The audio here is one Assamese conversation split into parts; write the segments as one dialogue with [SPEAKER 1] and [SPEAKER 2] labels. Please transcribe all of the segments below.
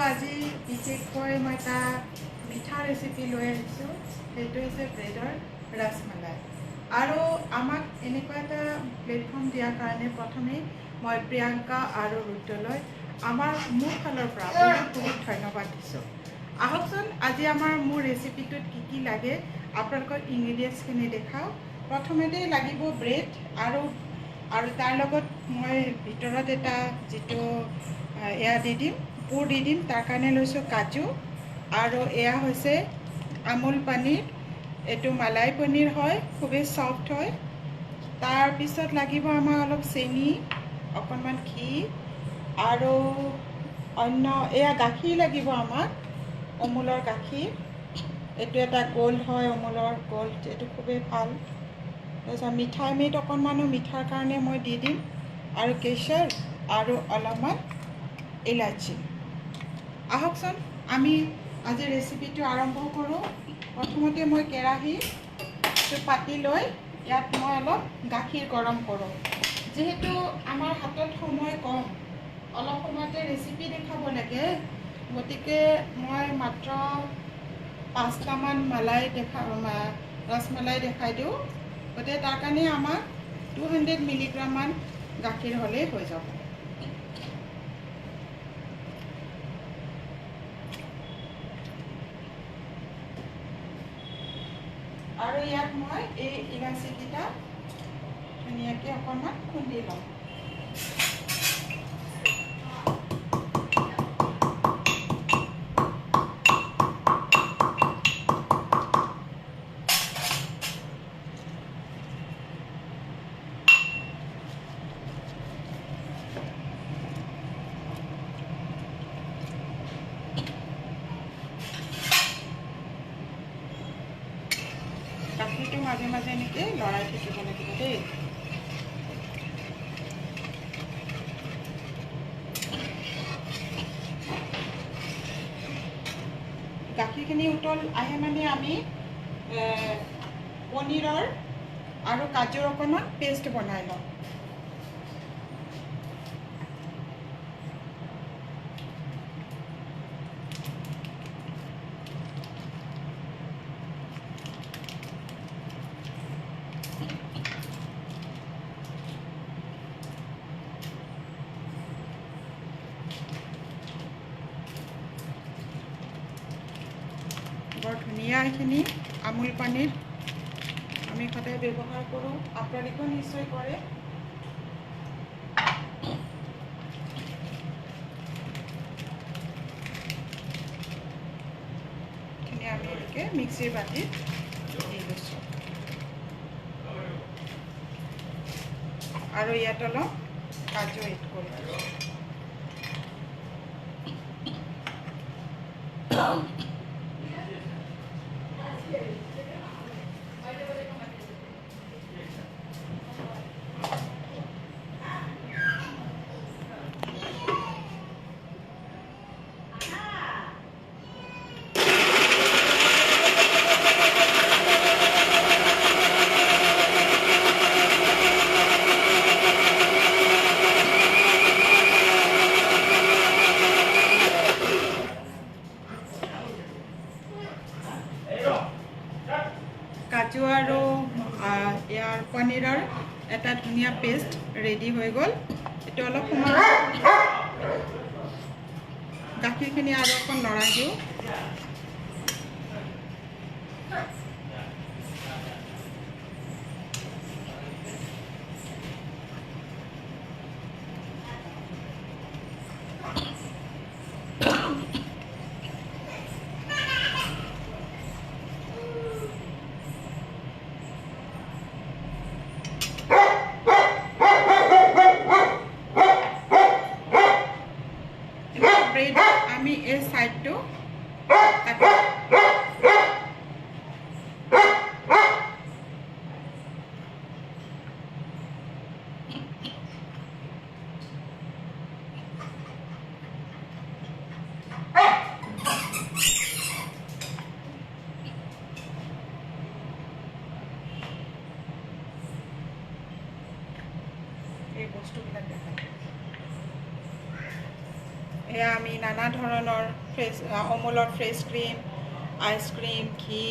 [SPEAKER 1] আজি বিশেষকৈ মই এটা মিঠা ৰেচিপি লৈ আহিছোঁ। সেইটো হৈছে ব্ৰেডৰ ৰাসমালাই। আৰু আমাক এনেকুৱা এটা প্লেটফৰ্ম দিয়াৰ কাৰণে প্ৰথমে মই প্ৰিয়ংকা আৰু ৰুদ্ৰলৈ মোৰ ফালৰ পৰা বহুত ধন্যবাদ দিছোঁ। আহকচোন আজি মোৰ ৰেচিপিটোত কি লাগে আপোনালোকৰ ইনগ্ৰিডিয়েণ্টছখিনি দেখাওঁ। প্ৰথমতে লাগিব ব্ৰেড আৰু তাৰ লগত মই ভিতৰত এটা যিটো এয়া দি দিম, পুৰ দি দিম। তাৰ কাৰণে লৈছোঁ কাজু, আৰু এয়া হৈছে আমুল পনীৰ। এইটো মালাই পনীৰ হয়, খুবেই ছফ্ট হয়। তাৰপিছত লাগিব আমাক অলপ চেনি, অকণমান ঘি, আৰু অন্য এয়া গাখীৰ লাগিব আমাক, অমুলৰ গাখীৰ। এইটো এটা গোল্ড হয়, অমুলৰ গোল্ড, এইটো খুবেই ভাল। তাৰপিছত মিঠাই মেড অকণমানো মিঠাৰ কাৰণে মই দি দিম, আৰু কেশৰ আৰু অলপমান ইলাচি। আহকচোন আমি আজি ৰেচিপিটো আৰম্ভ কৰোঁ। প্ৰথমতে মই কেৰাহীটো পাতি লৈ ইয়াত মই অলপ গাখীৰ গৰম কৰোঁ। যিহেতু আমাৰ হাতত সময় কম, অলপ সময়তে ৰেচিপি দেখাব লাগে, গতিকে মই মাত্ৰ 5টামান ৰসমলাই দেখাই দিওঁ। গতিকে তাৰ কাৰণে আমাক 200 মিলিগ্ৰামমান গাখীৰ হ'লেই হৈ যাব। আৰু ইয়াত মই এই ইলাচিকেইটা ধুনীয়াকৈ অকণমান খুন্দি লওঁ। গাখীৰটো মাজে মাজে এনেকৈ লৰাই থাকিব লাগিব দেই। গাখীৰখিনি উতল আহে মানে আমি পনীৰৰ আৰু কাজুৰ অকণমান পেষ্ট বনাই লওঁ। বৰ ধুনীয়া এইখিনি আমুল পনীৰ আমি সদায় ব্যৱহাৰ কৰোঁ, আপোনালোকেও নিশ্চয় কৰে। এইখিনি আমি এনেকৈ মিক্সিৰ বাতিত দি লৈছোঁ। আৰু ইয়াত অলপ কাজু এড কৰি দিছোঁ। কাজু আৰু ইয়াৰ পনীৰৰ এটা ধুনীয়া পেষ্ট ৰেডি হৈ গ'ল। এইটো অলপ সময় গাখীৰখিনি আৰু অকণ লৰাই দিওঁ। ব্ৰেড আমি এই সাইডটো কাটো। এই বস্তুবিলাক দেখাই এয়া আমি নানা ধৰণৰ ফ্ৰেছ অমুলৰ ফ্ৰেছ ক্ৰীম, আইচক্ৰীম, ঘি,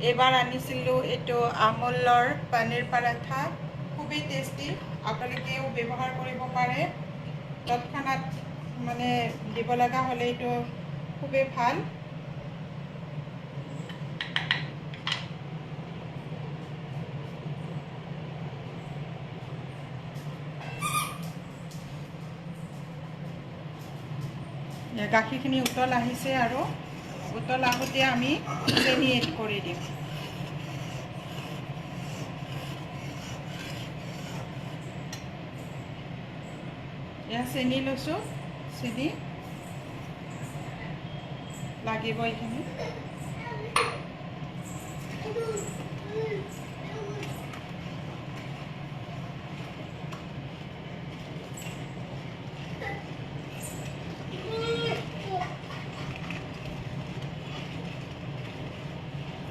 [SPEAKER 1] এইবাৰ আনিছিলোঁ এইটো আমুলৰ পনীৰ পৰাঠা, খুবেই টেষ্টি। আপোনালোকেও ব্যৱহাৰ কৰিব পাৰে। তৎক্ষণাৎ মানে দিব লগা হ'লে এইটো খুবেই ভাল। গাখীৰখিনি উতল আহিছে আৰু উতল আহোঁতে আমি চেনি এড কৰি দিম। এয়া চেনি লৈছোঁ, চেনি লাগিব এইখিনি।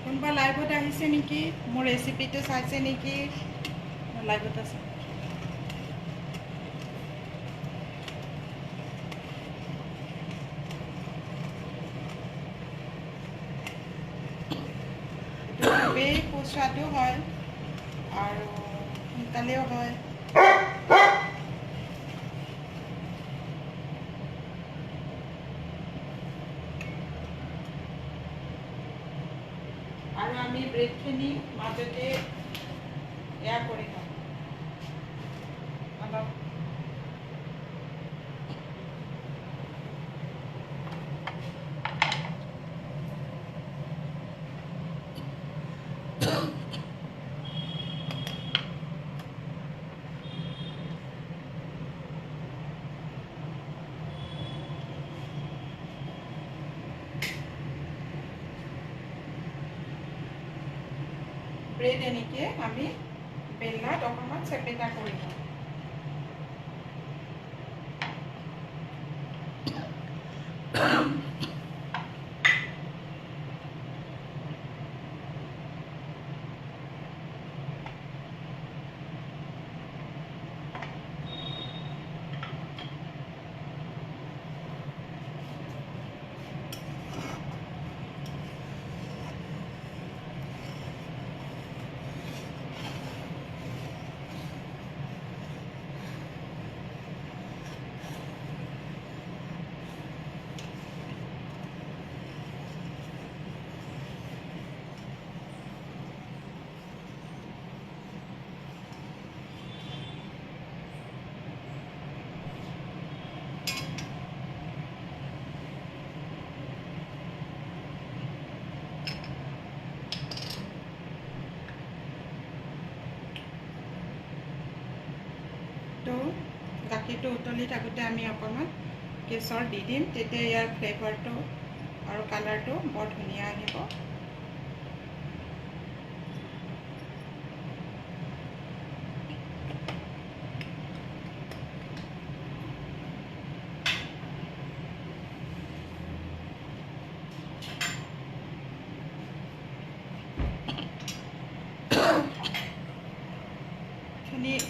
[SPEAKER 1] কোনোবা লাইভত আহিছে নেকি, মোৰ ৰেচিপিটো চাইছে নেকি? লাইভত আছে। খুবেই সুস্বাদু হয় আৰু সোনকালেও হয়। আৰু আমি ব্ৰেডখিনি মাজতে এয়া কৰি লওঁ, অলপ ব্ৰেড এনেকৈ আমি বেলনাত অকণমান চেপেটা কৰি লওঁ। তো গাখীৰটো উতলি থাকোঁতে আমি অকণমান কেশৰ দি দিম, তেতিয়া ইয়াৰ ফ্লেভাৰটো আৰু কালাৰটো বৰ ধুনীয়া আহিব।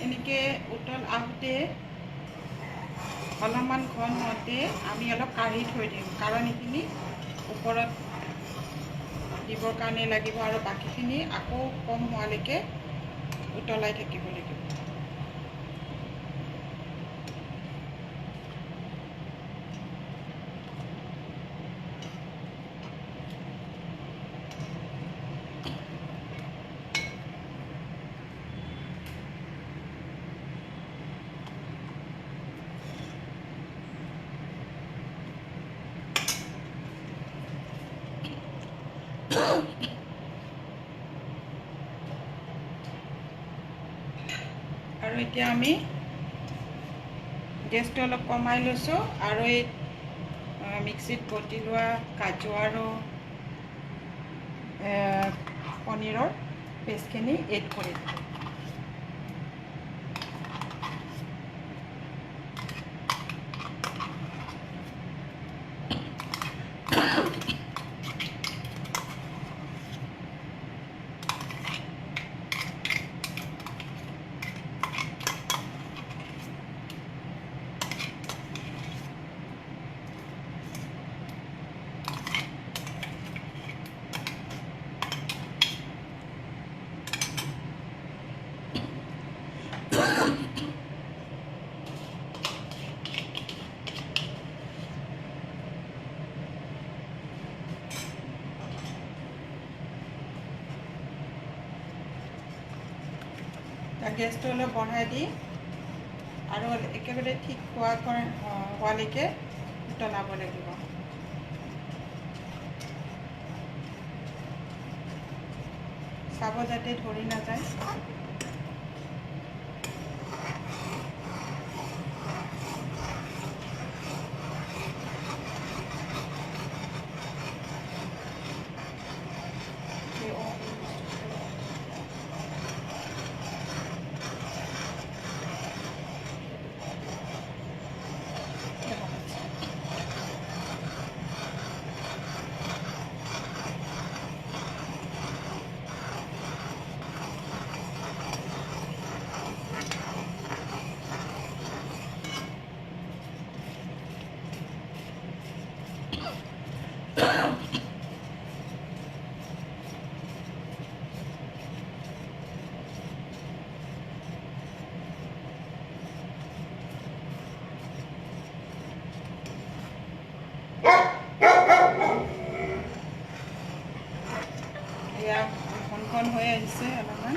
[SPEAKER 1] এনেকৈ উতল আহোঁতে অলপমান ঘন হওঁতে আমি অলপ কাঢ়ি থৈ দিম, কাৰণ এইখিনি ওপৰত দিবৰ কাৰণে লাগিব আৰু বাকীখিনি আকৌ কম হোৱালৈকে উতলাই থাকিব লাগিব। আৰু এতিয়া আমি গেছটো অলপ কমাই লৈছোঁ আৰু এই মিক্সিত বটি লোৱা কাজু আৰু পনীৰৰ পেষ্টখিনি এড কৰি দিওঁ। গেছটো অলপ বঢ়াই দি আৰু একেবাৰে ঠিক হোৱালৈকে উতলাব লাগিব। চাব যাতে ধৰি নাযায়। এয়া ঘন হৈ আহিছে অলপমান।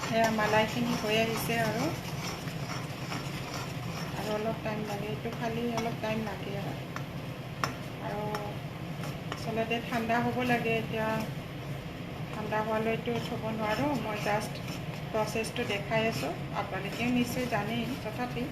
[SPEAKER 1] সেয়া মালাইখিনি হৈ আহিছে আৰু অলপ টাইম লাগে। এইটো খালি অলপ টাইম লাগে আৰু আচলতে ঠাণ্ডা হ'ব লাগে। এতিয়া ঠাণ্ডা হোৱালৈতো থ'ব নোৱাৰোঁ। মই জাষ্ট প্ৰচেছটো দেখাই আছোঁ, আপোনালোকেও নিশ্চয় জানেই তথাপি।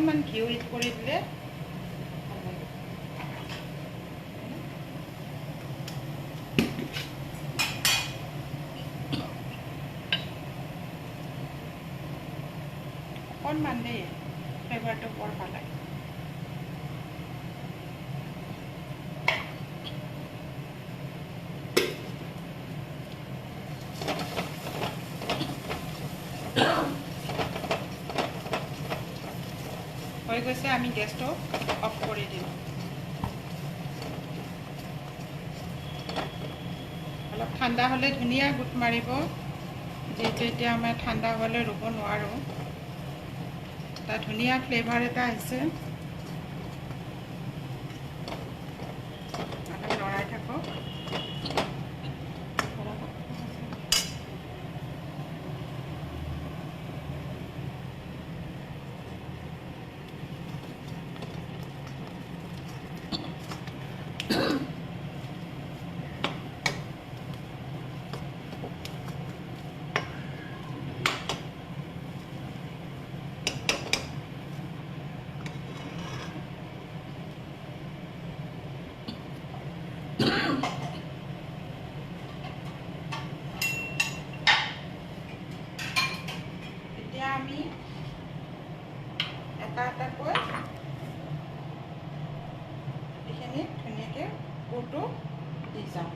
[SPEAKER 1] অকণমান ঘিউ ইউজ কৰি দিলে অকণমান দেই ফ্লেভাৰটো বৰ ভাল লাগে। হৈ গৈছে, আমি গেছটো অফ কৰি দিম। অলপ ঠাণ্ডা হ'লে ধুনীয়া গোট মাৰিব, যিহেতু এতিয়া আমাৰ ঠাণ্ডা হ'লে ৰুব নোৱাৰোঁ। এটা ধুনীয়া ফ্লেভাৰ এটা আহিছে। অলপ লৰাই থাকক। এতিয়া আমি এটা এটাকৈ এইখিনি ধুনীয়াকৈ পুৰটো দি যাওঁ।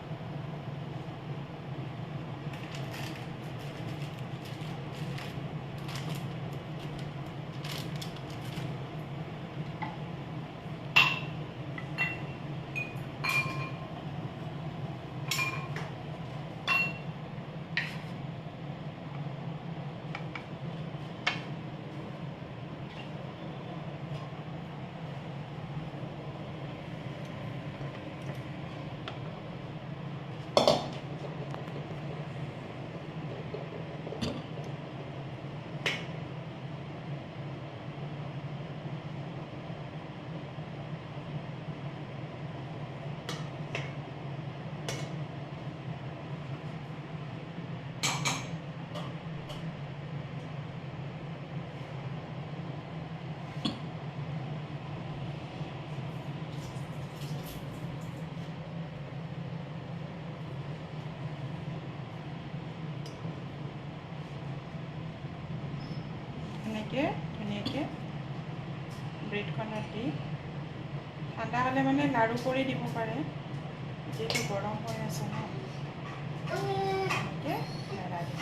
[SPEAKER 1] ধুনীয়াকৈ ব্ৰেডখনত দি ঠাণ্ডা হ'লে মানে লাড়ু কৰি দিব পাৰে, যিহেতু গৰম হৈ আছে ন। এনেকৈ লৰাই দিব।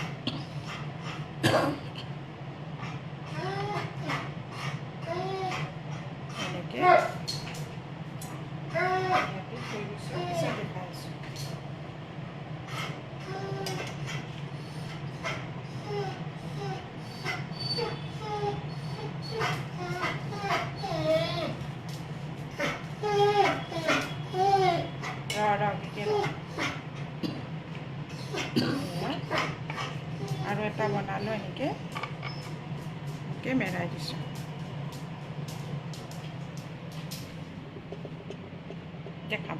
[SPEAKER 1] এনেকৈ থৈ দিছোঁ, পিছত দেখাই আছোঁ। আৰু এটা বনালোঁ, এনেকৈ মেৰাই দিছোঁ। দেখাব।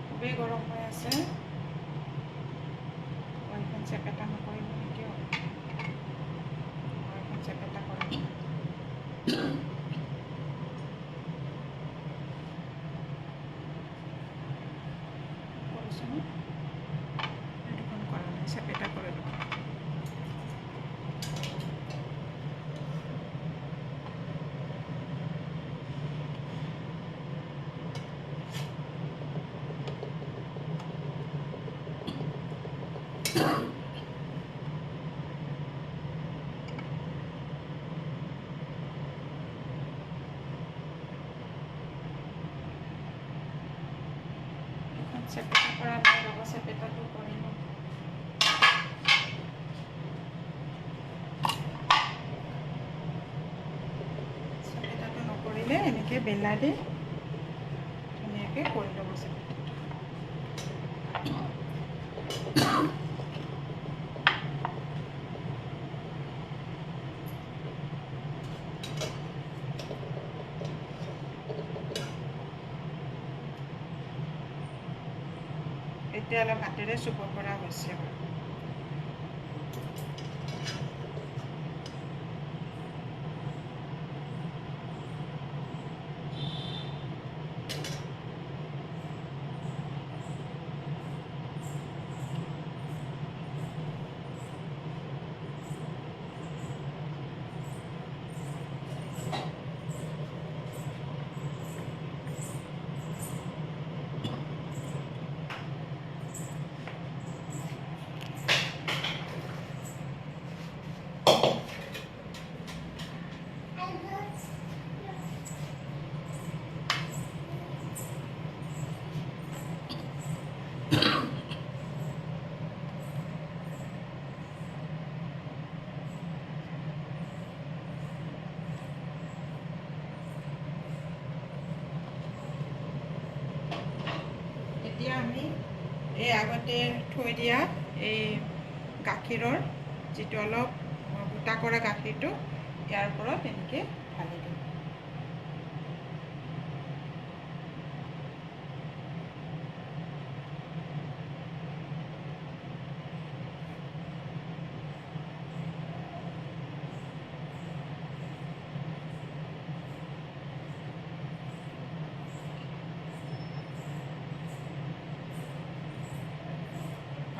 [SPEAKER 1] খুবেই গৰম হৈ আছে। এখন চেপেটা নকৰিব নেকি? এখন চেপেটা কৰিম। কৰিছোঁনে? দুখন কৰা নাই, চেপেটা কৰি দিব। চেপেটা কৰা নাই, ৰ'ব চেপেটাটো কৰি লওঁ। চেপেটাটো নকৰিলে এনেকৈ বেলা দি ধুনীয়াকৈ কৰি ল'ব চেপেটা। এতিয়া অলপ হাতেৰে চুব পৰা হৈছে। এতিয়া আমি এই আগতে থৈ দিয়া এই গাখীৰৰ যিটো অলপ গোটা কৰা গাখীৰটো ইয়াৰ ওপৰত এনেকৈ ঢালি দিম।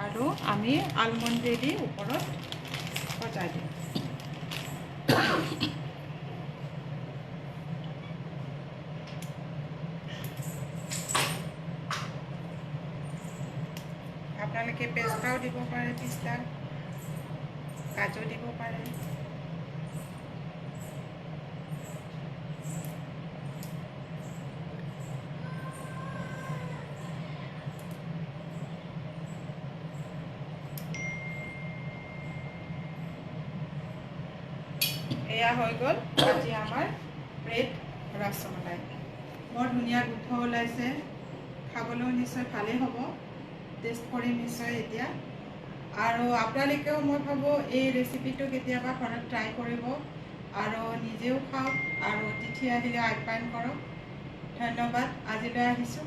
[SPEAKER 1] আৰু আমি আলমণ্ডেদি ওপৰত সজাই দিম। আপোনালোকে পেস্তাও দিব পাৰে, পিস্তা কাজু দিব পাৰে। এয়া হৈ গ'ল আজি আমাৰ ব্ৰেড ৰসমলাই। বৰ ধুনীয়া গোন্ধ ওলাইছে, খাবলৈও নিশ্চয় ভালেই হ'ব। টেষ্ট কৰিম নিশ্চয় এতিয়া। আৰু আপোনালোকেও মই ভাবোঁ এই ৰেচিপিটো কেতিয়াবা ঘৰত ট্ৰাই কৰিব আৰু নিজেও খাওক আৰু অতিথি আহিলে আপ্যায়ন কৰক। ধন্যবাদ, আজিলৈ আহিছোঁ।